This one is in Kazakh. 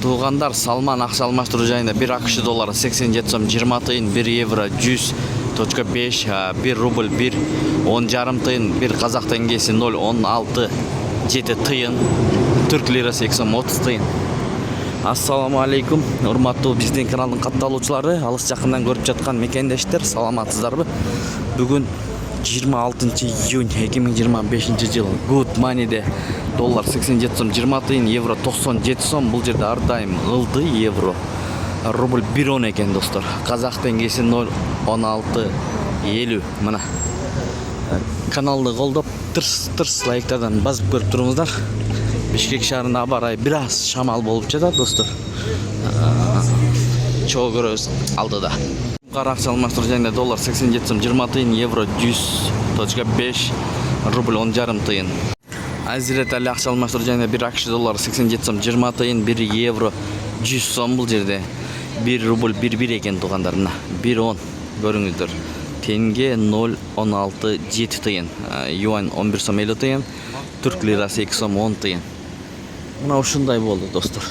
Туугандар, Салман акча алмаштыруу жайында 1 AQSh доллары 87 сом 20 тыйын, 1 евро 100.5, 1 рубль 1 10,5 тыйын, 1 казак теңгеси 0,16 тыйын, түрк лирасы 2 сом 30 тыйын. Ассаламу алейкум, урматтуу биздин каналдын катталуучулары, алыс жакындан көрүп жаткан мекендештер, саламатсыздарбы? Бүгүн 26 июнь 2025 жыл. Good Money'de доллар 87 сом 20 тыйын, евро 97 сом. Бул жерде ар дайым ылды евро. Рубль 1.10 экен, достор. Казак теңгеси 0,1650. Мына каналды колдоп, тырс лайктардан басып көрүп туруңуздар. Бишкек шаарында аба ырайы бир аз шамал болуп жатат, достор. Чогуу көрөбүз алдыда. Кара акча алмаштыруу жайында доллар 87 сом 20 тыйын, евро 100.5, рубль 10,5 тыйын. Азирет али акча алмаштыруу жайында 1 AQSh доллары 87 сом 20 тыйын, 1 евро 100 сом. Бул жерде 1 рубль 1 экен, туугандар. Мына 1.10 көрүңүздөр. Тенге 0,16 тыйын, юань 11 сом 50 тыйын, түрк лирасы 2 сом 10 тыйын. Мына ушундай болду, достор.